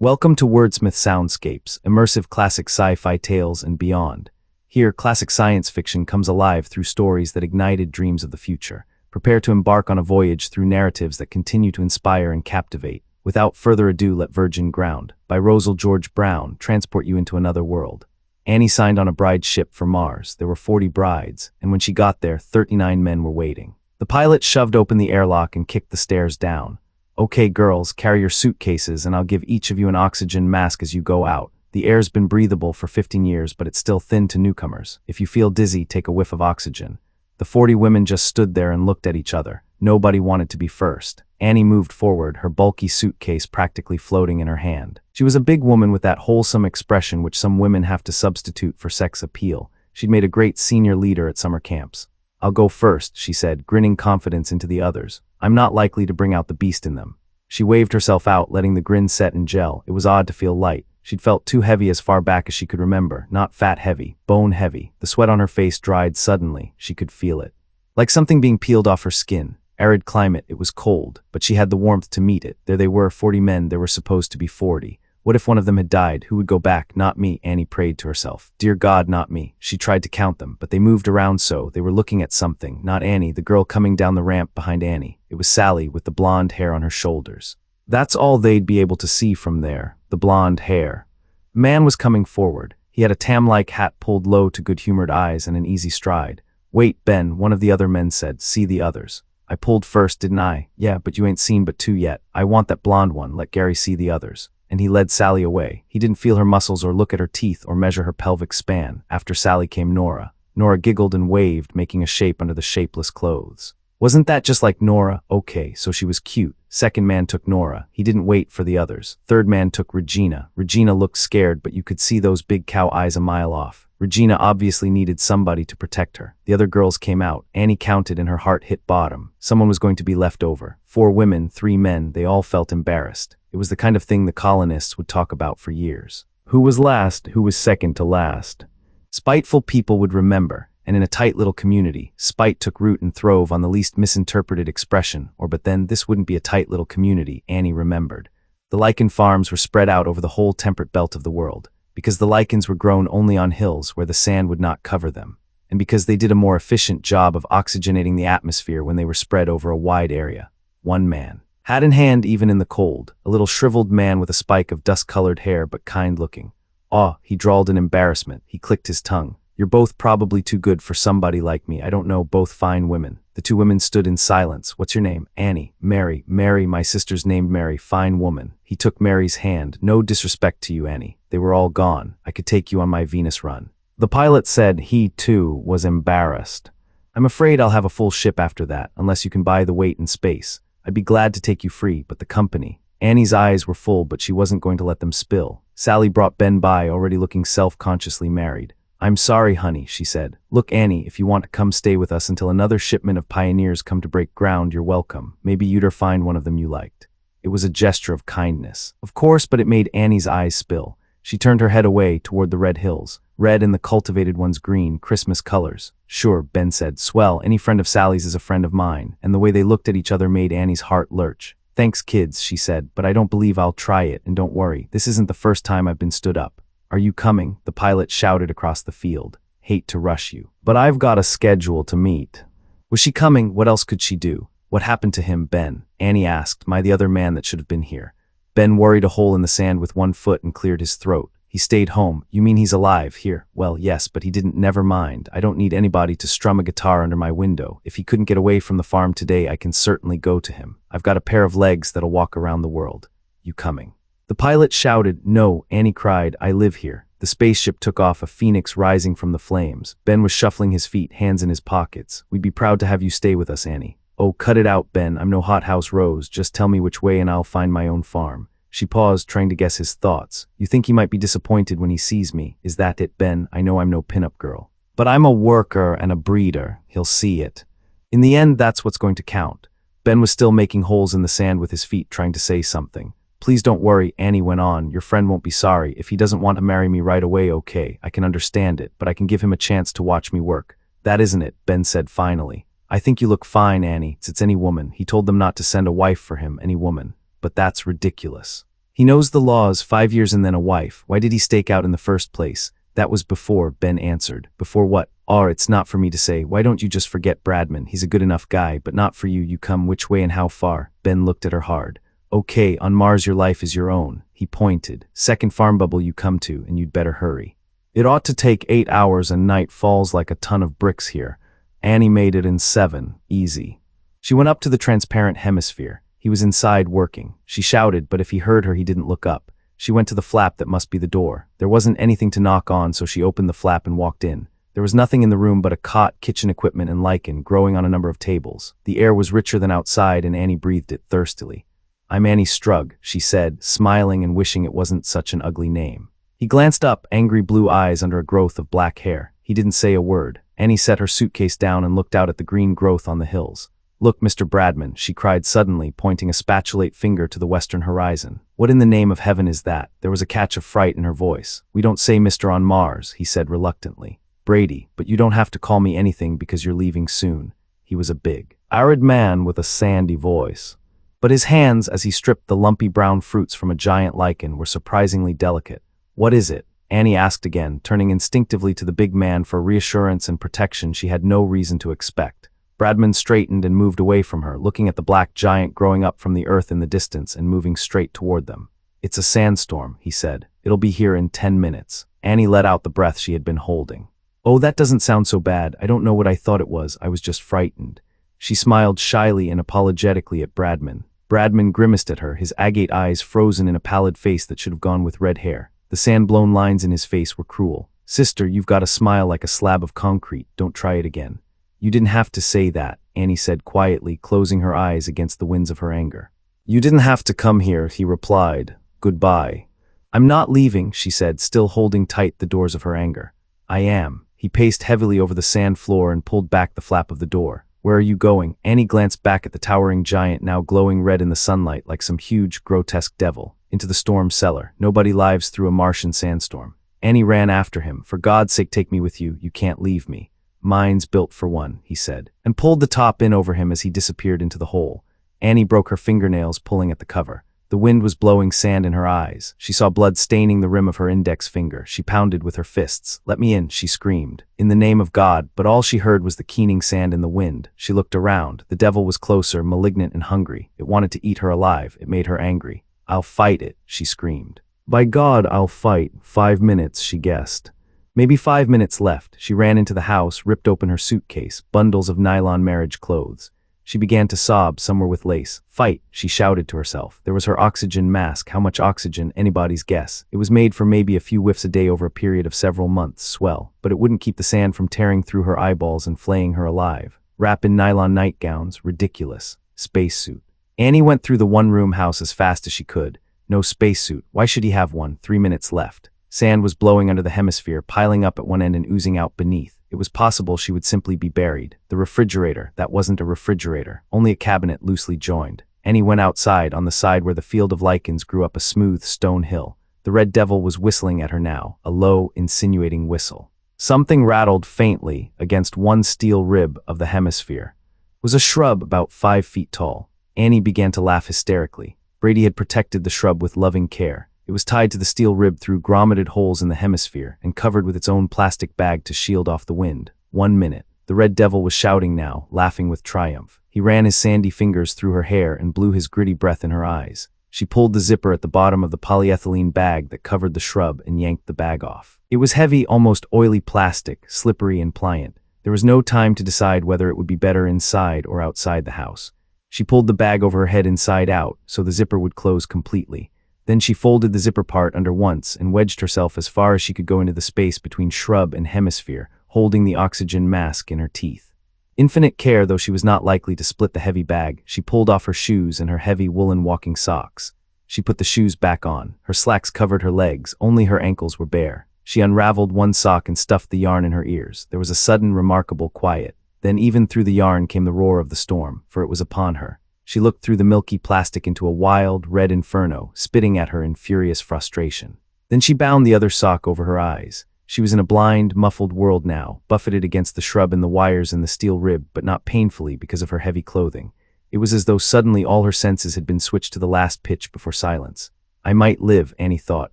Welcome to Wordsmith Soundscapes, immersive classic sci-fi tales and beyond. Here, classic science fiction comes alive through stories that ignited dreams of the future. Prepare to embark on a voyage through narratives that continue to inspire and captivate. Without further ado, let Virgin Ground, by Rosel George Brown, transport you into another world. Annie signed on a bride ship for Mars. There were 40 brides, and when she got there, 39 men were waiting. The pilot shoved open the airlock and kicked the stairs down. "Okay, girls, carry your suitcases and I'll give each of you an oxygen mask as you go out. The air's been breathable for 15 years, but it's still thin to newcomers. If you feel dizzy, take a whiff of oxygen." The 40 women just stood there and looked at each other. Nobody wanted to be first. Annie moved forward, her bulky suitcase practically floating in her hand. She was a big woman with that wholesome expression which some women have to substitute for sex appeal. She'd made a great senior leader at summer camps. "I'll go first," she said, grinning confidence into the others. "I'm not likely to bring out the beast in them." She waved herself out, letting the grin set and gel. It was odd to feel light. She'd felt too heavy as far back as she could remember. Not fat heavy, bone heavy. The sweat on her face dried suddenly. She could feel it. Like something being peeled off her skin. Arid climate, it was cold, but she had the warmth to meet it. There they were, 40 men, there were supposed to be 40. What if one of them had died? Who would go back? Not me, Annie prayed to herself. Dear God, not me. She tried to count them, but they moved around so. They were looking at something. Not Annie, the girl coming down the ramp behind Annie. It was Sally, with the blonde hair on her shoulders. That's all they'd be able to see from there, the blonde hair. A man was coming forward. He had a tam-like hat pulled low to good-humored eyes and an easy stride. "Wait, Ben," one of the other men said. "See the others." "I pulled first, didn't I?" "Yeah, but you ain't seen but 2 yet. I want that blonde one. Let Gary see the others." And he led Sally away. He didn't feel her muscles or look at her teeth or measure her pelvic span. After Sally came Nora. Nora giggled and waved, making a shape under the shapeless clothes. Wasn't that just like Nora? Okay, so she was cute. Second man took Nora. He didn't wait for the others. Third man took Regina. Regina looked scared, but you could see those big cow eyes a mile off. Regina obviously needed somebody to protect her. The other girls came out. Annie counted and her heart hit bottom. Someone was going to be left over. 4 women, 3 men, they all felt embarrassed. It was the kind of thing the colonists would talk about for years. Who was last? Who was second to last? Spiteful people would remember, and in a tight little community, spite took root and throve on the least misinterpreted expression, but then this wouldn't be a tight little community, Annie remembered. The lichen farms were spread out over the whole temperate belt of the world, because the lichens were grown only on hills where the sand would not cover them, and because they did a more efficient job of oxygenating the atmosphere when they were spread over a wide area. One man. Hat in hand even in the cold, a little shriveled man with a spike of dust-colored hair but kind-looking. "Ah," he drawled in embarrassment. He clicked his tongue. "You're both probably too good for somebody like me. I don't know, both fine women." The 2 women stood in silence. "What's your name?" "Annie." "Mary." "Mary, my sister's named Mary. Fine woman." He took Mary's hand. "No disrespect to you, Annie." They were all gone. "I could take you on my Venus run." The pilot said he, too, was embarrassed. "I'm afraid I'll have a full ship after that, unless you can buy the weight in space. I'd be glad to take you free, but the company." Annie's eyes were full, but she wasn't going to let them spill. Sally brought Ben by, already looking self-consciously married. "I'm sorry, honey," she said. "Look, Annie, if you want to come stay with us until another shipment of pioneers come to break ground, you're welcome. Maybe you'd find one of them you liked." It was a gesture of kindness. Of course, but it made Annie's eyes spill. She turned her head away toward the red hills. Red and the cultivated ones green, Christmas colors. "Sure," Ben said. "Swell, any friend of Sally's is a friend of mine." And the way they looked at each other made Annie's heart lurch. "Thanks, kids," she said, "but I don't believe I'll try it, and don't worry, this isn't the first time I've been stood up." "Are you coming?" the pilot shouted across the field. "Hate to rush you, but I've got a schedule to meet." Was she coming? What else could she do? "What happened to him, Ben?" Annie asked. The other man that should have been here." Ben worried a hole in the sand with one foot and cleared his throat. "He stayed home." "You mean he's alive here?" "Well, yes, but he didn't. Never mind. I don't need anybody to strum a guitar under my window. If he couldn't get away from the farm today, I can certainly go to him. I've got a pair of legs that'll walk around the world." "You coming?" The pilot shouted. "No," Annie cried. "I live here." The spaceship took off, a phoenix rising from the flames. Ben was shuffling his feet, hands in his pockets. "We'd be proud to have you stay with us, Annie." "Oh, cut it out, Ben. I'm no hothouse Rose. Just tell me which way and I'll find my own farm." She paused, trying to guess his thoughts. "You think he might be disappointed when he sees me? Is that it, Ben? I know I'm no pinup girl. But I'm a worker and a breeder. He'll see it." In the end, that's what's going to count. Ben was still making holes in the sand with his feet, trying to say something. "Please don't worry," Annie went on. "Your friend won't be sorry. If he doesn't want to marry me right away, okay, I can understand it, but I can give him a chance to watch me work." "That isn't it," Ben said finally. "I think you look fine, Annie. It's any woman." He told them not to send a wife for him, any woman. "But that's ridiculous." He knows the laws, 5 years and then a wife. Why did he stake out in the first place? That was before, Ben answered. Before what? It's not for me to say. Why don't you just forget Bradman? He's a good enough guy, but not for you. You come which way and how far? Ben looked at her hard. Okay, on Mars your life is your own. He pointed. Second farm bubble you come to, and you'd better hurry. It ought to take 8 hours and night falls like a ton of bricks here. Annie made it in 7. Easy. She went up to the transparent hemisphere. He was inside working. She shouted, but if he heard her he didn't look up. She went to the flap that must be the door. There wasn't anything to knock on, so she opened the flap and walked in. There was nothing in the room but a cot, kitchen equipment, and lichen growing on a number of tables. The air was richer than outside, and Annie breathed it thirstily. I'm Annie Strug, she said, smiling and wishing it wasn't such an ugly name. He glanced up, angry blue eyes under a growth of black hair. He didn't say a word. Annie set her suitcase down and looked out at the green growth on the hills. Look, Mr. Bradman, she cried suddenly, pointing a spatulate finger to the western horizon. What in the name of heaven is that? There was a catch of fright in her voice. We don't say Mr. on Mars, he said reluctantly. Brady, but you don't have to call me anything because you're leaving soon. He was a big, arid man with a sandy voice. But his hands, as he stripped the lumpy brown fruits from a giant lichen, were surprisingly delicate. What is it? Annie asked again, turning instinctively to the big man for reassurance and protection she had no reason to expect. Bradman straightened and moved away from her, looking at the black giant growing up from the earth in the distance and moving straight toward them. It's a sandstorm, he said. It'll be here in 10 minutes. Annie let out the breath she had been holding. Oh, that doesn't sound so bad. I don't know what I thought it was. I was just frightened. She smiled shyly and apologetically at Bradman. Bradman grimaced at her, his agate eyes frozen in a pallid face that should have gone with red hair. The sand-blown lines in his face were cruel. Sister, you've got a smile like a slab of concrete. Don't try it again. You didn't have to say that, Annie said quietly, closing her eyes against the winds of her anger. You didn't have to come here, he replied. Goodbye. I'm not leaving, she said, still holding tight the doors of her anger. I am. He paced heavily over the sand floor and pulled back the flap of the door. Where are you going? Annie glanced back at the towering giant, now glowing red in the sunlight like some huge, grotesque devil. Into the storm cellar. Nobody lives through a Martian sandstorm. Annie ran after him. For God's sake, take me with you. You can't leave me. Mine's built for one, he said, and pulled the top in over him as he disappeared into the hole. Annie broke her fingernails pulling at the cover. The wind was blowing sand in her eyes. She saw blood staining the rim of her index finger. She pounded with her fists. Let me in, she screamed. In the name of God, but all she heard was the keening sand in the wind. She looked around. The devil was closer, malignant and hungry. It wanted to eat her alive. It made her angry. I'll fight it, she screamed. By God, I'll fight. 5 minutes, she guessed. Maybe 5 minutes left. She ran into the house, ripped open her suitcase, bundles of nylon marriage clothes. She began to sob, some were with lace. Fight, she shouted to herself. There was her oxygen mask. How much oxygen? Anybody's guess. It was made for maybe a few whiffs a day over a period of several months. Swell. But it wouldn't keep the sand from tearing through her eyeballs and flaying her alive. Wrap in nylon nightgowns. Ridiculous. Spacesuit. Annie went through the one-room house as fast as she could. No spacesuit. Why should he have one? 3 minutes left. Sand was blowing under the hemisphere, piling up at one end and oozing out beneath. It was possible she would simply be buried. The refrigerator, that wasn't a refrigerator, only a cabinet loosely joined. Annie went outside, on the side where the field of lichens grew up a smooth stone hill. The red devil was whistling at her now, a low, insinuating whistle. Something rattled faintly against one steel rib of the hemisphere. It was a shrub about 5 feet tall. Annie began to laugh hysterically. Brady had protected the shrub with loving care. It was tied to the steel rib through grommeted holes in the hemisphere and covered with its own plastic bag to shield off the wind. 1 minute. The red devil was shouting now, laughing with triumph. He ran his sandy fingers through her hair and blew his gritty breath in her eyes. She pulled the zipper at the bottom of the polyethylene bag that covered the shrub and yanked the bag off. It was heavy, almost oily plastic, slippery and pliant. There was no time to decide whether it would be better inside or outside the house. She pulled the bag over her head inside out so the zipper would close completely. Then she folded the zipper part under once and wedged herself as far as she could go into the space between shrub and hemisphere, holding the oxygen mask in her teeth. Infinite care, though she was not likely to split the heavy bag, she pulled off her shoes and her heavy woolen walking socks. She put the shoes back on. Her slacks covered her legs, only her ankles were bare. She unraveled one sock and stuffed the yarn in her ears. There was a sudden, remarkable quiet. Then even through the yarn came the roar of the storm, for it was upon her. She looked through the milky plastic into a wild, red inferno, spitting at her in furious frustration. Then she bound the other sock over her eyes. She was in a blind, muffled world now, buffeted against the shrub and the wires and the steel rib, but not painfully because of her heavy clothing. It was as though suddenly all her senses had been switched to the last pitch before silence. I might live, Annie thought.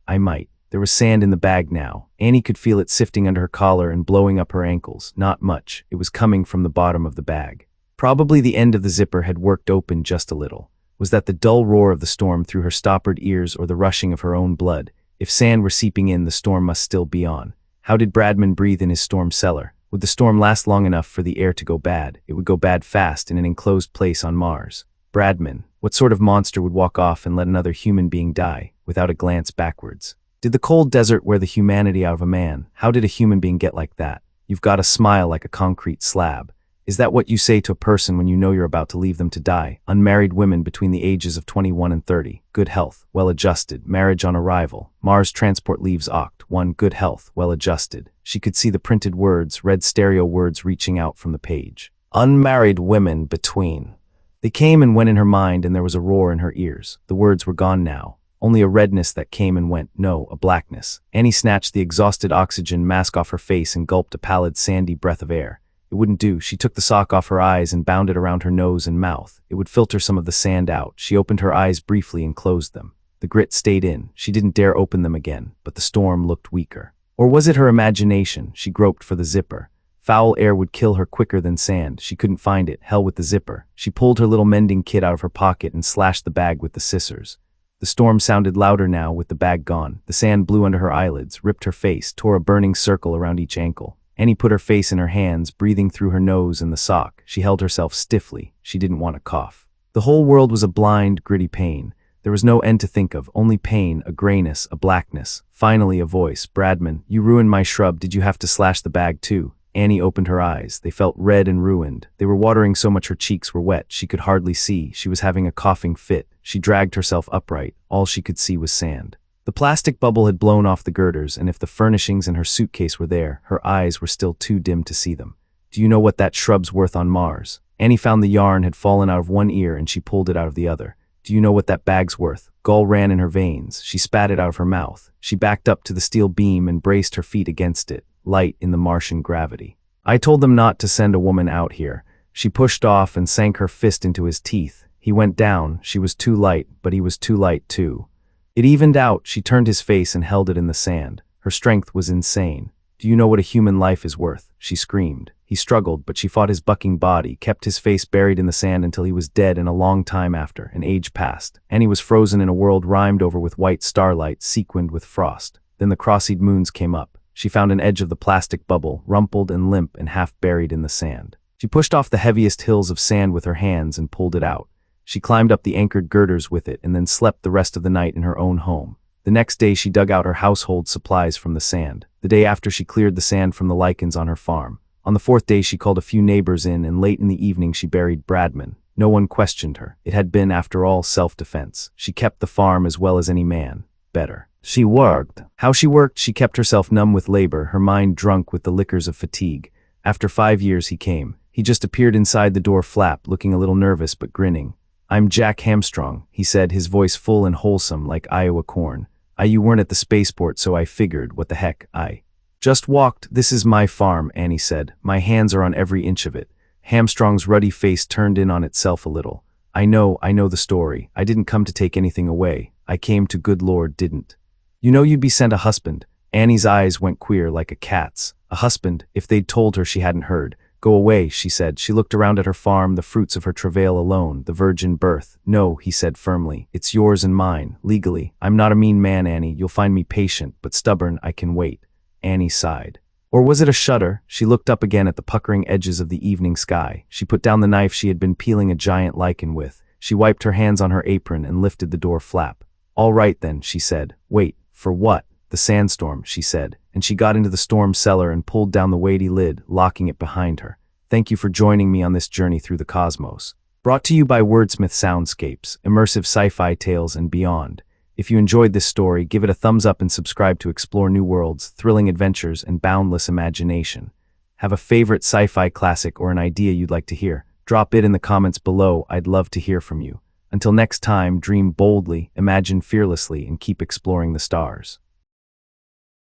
I might. There was sand in the bag now. Annie could feel it sifting under her collar and blowing up her ankles. Not much. It was coming from the bottom of the bag. Probably the end of the zipper had worked open just a little. Was that the dull roar of the storm through her stoppered ears or the rushing of her own blood? If sand were seeping in, the storm must still be on. How did Bradman breathe in his storm cellar? Would the storm last long enough for the air to go bad? It would go bad fast in an enclosed place on Mars. Bradman, what sort of monster would walk off and let another human being die, without a glance backwards? Did the cold desert wear the humanity out of a man? How did a human being get like that? You've got a smile like a concrete slab. Is that what you say to a person when you know you're about to leave them to die? Unmarried women between the ages of 21 and 30. Good health, well-adjusted, marriage on arrival. Mars transport leaves Oct. 1. Good health, well-adjusted. She could see the printed words, red stereo words reaching out from the page. Unmarried women between. They came and went in her mind, and there was a roar in her ears. The words were gone now. Only a redness that came and went. No, a blackness. Annie snatched the exhausted oxygen mask off her face and gulped a pallid, sandy breath of air. It wouldn't do. She took the sock off her eyes and bound it around her nose and mouth. It would filter some of the sand out. She opened her eyes briefly and closed them. The grit stayed in. She didn't dare open them again, but the storm looked weaker. Or was it her imagination? She groped for the zipper. Foul air would kill her quicker than sand. She couldn't find it. Hell with the zipper. She pulled her little mending kit out of her pocket and slashed the bag with the scissors. The storm sounded louder now with the bag gone. The sand blew under her eyelids, ripped her face, tore a burning circle around each ankle. Annie put her face in her hands, breathing through her nose and the sock. She held herself stiffly. She didn't want to cough. The whole world was a blind, gritty pain. There was no end to think of, only pain, a grayness, a blackness. Finally a voice. Bradman, you ruined my shrub. Did you have to slash the bag too? Annie opened her eyes. They felt red and ruined. They were watering so much her cheeks were wet. She could hardly see. She was having a coughing fit. She dragged herself upright. All she could see was sand. The plastic bubble had blown off the girders, and if the furnishings in her suitcase were there, her eyes were still too dim to see them. Do you know what that shrub's worth on Mars? Annie found the yarn had fallen out of one ear and she pulled it out of the other. Do you know what that bag's worth? Gall ran in her veins. She spat it out of her mouth. She backed up to the steel beam and braced her feet against it, light in the Martian gravity. I told them not to send a woman out here. She pushed off and sank her fist into his teeth. He went down. She was too light, but he was too light too. It evened out. She turned his face and held it in the sand. Her strength was insane. Do you know what a human life is worth? She screamed. He struggled, but she fought his bucking body, kept his face buried in the sand until he was dead, and a long time after, an age passed. Annie was frozen in a world rimed over with white starlight, sequined with frost. Then the cross-eyed moons came up. She found an edge of the plastic bubble, rumpled and limp and half buried in the sand. She pushed off the heaviest hills of sand with her hands and pulled it out. She climbed up the anchored girders with it and then slept the rest of the night in her own home. The next day she dug out her household supplies from the sand. The day after she cleared the sand from the lichens on her farm. On the fourth day she called a few neighbors in, and late in the evening she buried Bradman. No one questioned her. It had been, after all, self-defense. She kept the farm as well as any man. Better. She worked. How she worked? She kept herself numb with labor, her mind drunk with the liquors of fatigue. After 5 years he came. He just appeared inside the door flap, looking a little nervous but grinning. I'm Jack Hamstrong, he said, his voice full and wholesome like Iowa corn. You weren't at the spaceport, so I figured, what the heck, I just walked. This is my farm, Annie said. My hands are on every inch of it. Hamstrong's ruddy face turned in on itself a little. I know the story. I didn't come to take anything away. I came to good Lord didn't. You know you'd be sent a husband. Annie's eyes went queer like a cat's. A husband, if they'd told her she hadn't heard. Go away, she said. She looked around at her farm, the fruits of her travail alone, the virgin birth. No, he said firmly. It's yours and mine, legally. I'm not a mean man, Annie. You'll find me patient, but stubborn. I can wait. Annie sighed. Or was it a shudder? She looked up again at the puckering edges of the evening sky. She put down the knife she had been peeling a giant lichen with. She wiped her hands on her apron and lifted the door flap. All right then, she said. Wait, for what? The sandstorm, she said, and she got into the storm cellar and pulled down the weighty lid, locking it behind her. Thank you for joining me on this journey through the cosmos. Brought to you by Wordsmith Soundscapes, immersive sci-fi tales and beyond. If you enjoyed this story, give it a thumbs up and subscribe to explore new worlds, thrilling adventures, and boundless imagination. Have a favorite sci-fi classic or an idea you'd like to hear? Drop it in the comments below. I'd love to hear from you. Until next time, dream boldly, imagine fearlessly, and keep exploring the stars.